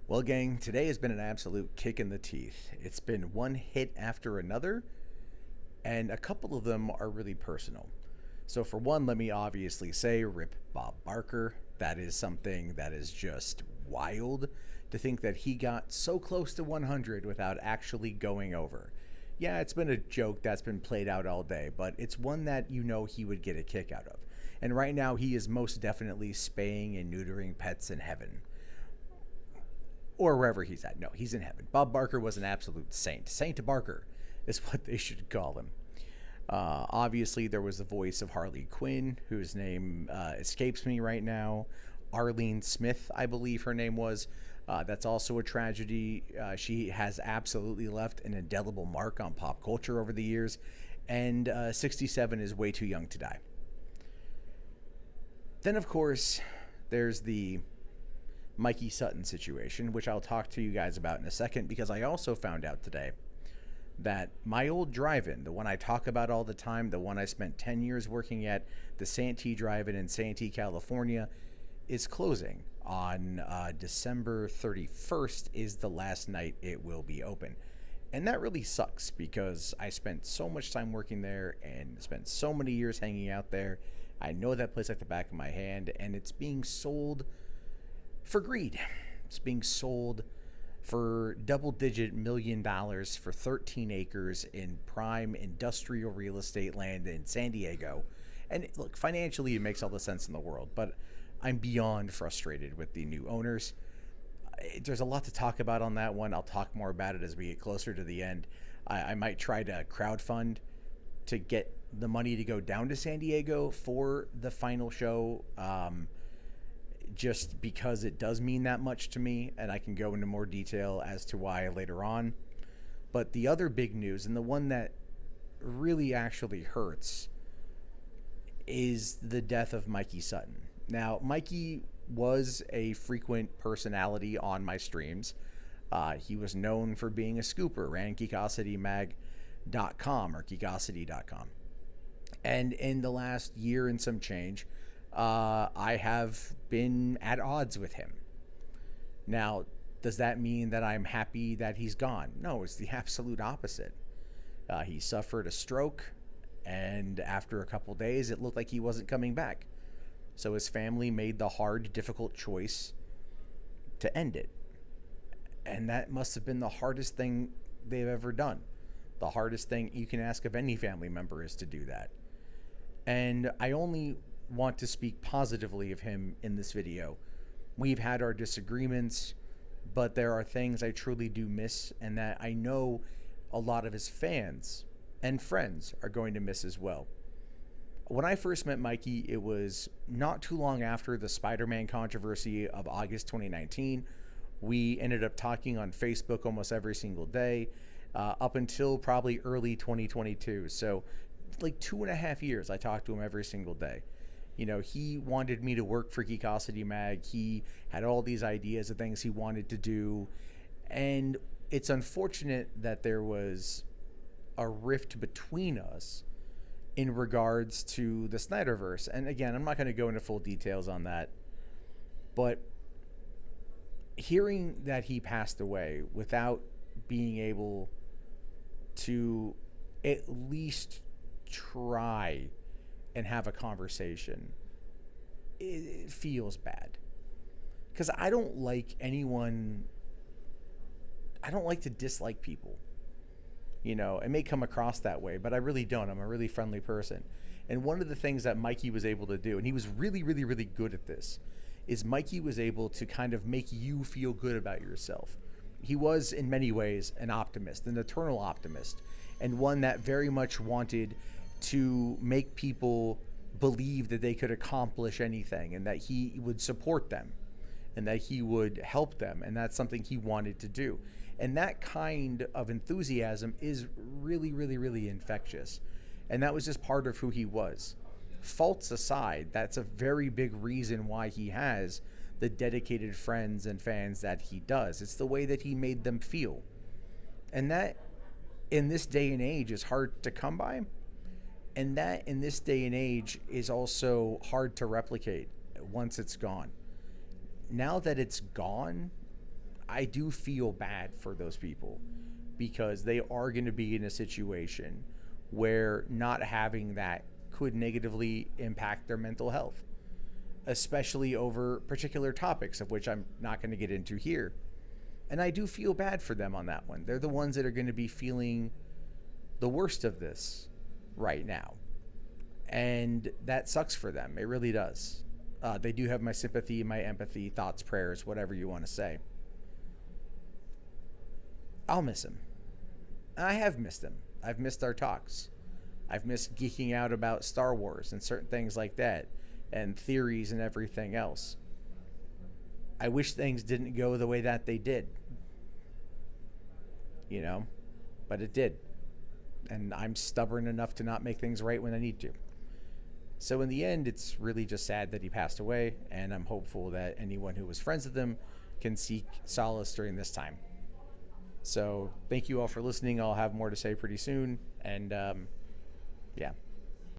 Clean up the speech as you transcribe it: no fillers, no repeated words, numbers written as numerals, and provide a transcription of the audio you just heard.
Well, gang, today has been an absolute kick in the teeth. It's been one hit after another, and a couple of them are really personal. So, for one, let me obviously say, rip Bob Barker. That is something that is just wild to think that he got so close to 100 without actually going over. Yeah, it's been a joke that's been played out all day, but it's one that you know he would get a kick out of. And right now, he is most definitely spaying and neutering pets in heaven or wherever he's at. No, he's in heaven. Bob Barker was an absolute saint. Saint Barker is what they should call him. Obviously, there was the voice of Harley Quinn, whose name escapes me right now. Arlene Smith, I believe her name was. That's also a tragedy. She has absolutely left an indelible mark on pop culture over the years, and 67 is way too young to die. Then, of course, there's the Mikey Sutton situation, which I'll talk to you guys about in a second, because I also found out today that my old drive-in, the one I talk about all the time, the one I spent 10 years working at, the Santee drive-in in Santee, California, is closing on December 31st is the last night it will be open. And that really sucks because I spent so much time working there and spent so many years hanging out there. I know that place like the back of my hand, and it's being sold for greed. It's being sold for double-digit $1 million for 13 acres in prime industrial real estate land in San Diego. And look, financially, it makes all the sense in the world, but I'm beyond frustrated with the new owners. There's a lot to talk about on that one. I'll talk more about it as we get closer to the end. I might try to crowdfund to get the money to go down to San Diego for the final show. Just because it does mean that much to me, and I can go into more detail as to why later on. But the other big news, and the one that really actually hurts, is the death of Mikey Sutton. Now, Mikey was a frequent personality on my streams. He was known for being a scooper, ran geekositymag.com or geekosity.com. And in the last year and some change, I have been at odds with him. Now, does that mean that I'm happy that he's gone? No, it's the absolute opposite. He suffered a stroke, and after a couple days, it looked like he wasn't coming back. So his family made the hard, difficult choice to end it. And that must have been the hardest thing they've ever done. The hardest thing you can ask of any family member is to do that. And I only want to speak positively of him in this video. We've had our disagreements, but there are things I truly do miss, and that I know a lot of his fans and friends are going to miss as well. When I first met Mikey, it was not too long after the Spider-Man controversy of August 2019. We ended up talking on Facebook almost every single day, up until probably early 2022. So like 2.5 years, I talked to him every single day. You know, he wanted me to work for Geekosity Mag. He had all these ideas of things he wanted to do. And it's unfortunate that there was a rift between us in regards to the Snyderverse. And again, I'm not going to go into full details on that. But hearing that he passed away without being able to at least try and have a conversation, it feels bad. Because I don't like to dislike people. You know, it may come across that way, but I really don't. I'm a really friendly person. And one of the things that Mikey was able to do, and he was really, really, really good at this, is Mikey was able to kind of make you feel good about yourself. He was, in many ways, an optimist, an eternal optimist, and one that very much wanted to make people believe that they could accomplish anything, and that he would support them, and that he would help them, and that's something he wanted to do. And that kind of enthusiasm is really, really, really infectious. And that was just part of who he was. Faults aside, that's a very big reason why he has the dedicated friends and fans that he does. It's the way that he made them feel. And that, in this day and age, is hard to come by. And that, in this day and age, is also hard to replicate once it's gone. Now that it's gone, I do feel bad for those people because they are going to be in a situation where not having that could negatively impact their mental health, especially over particular topics of which I'm not going to get into here. And I do feel bad for them on that one. They're the ones that are going to be feeling the worst of this right now. And that sucks for them. It really does. They do have my sympathy, my empathy, thoughts, prayers, whatever you want to say. I'll miss him. I have missed him. I've missed our talks. I've missed geeking out about Star Wars and certain things like that, and theories and everything else. I wish things didn't go the way that they did. You know? But it did. And I'm stubborn enough to not make things right when I need to. So in the end, it's really just sad that he passed away, and I'm hopeful that anyone who was friends with him can seek solace during this time. So thank you all for listening. I'll have more to say pretty soon, and yeah.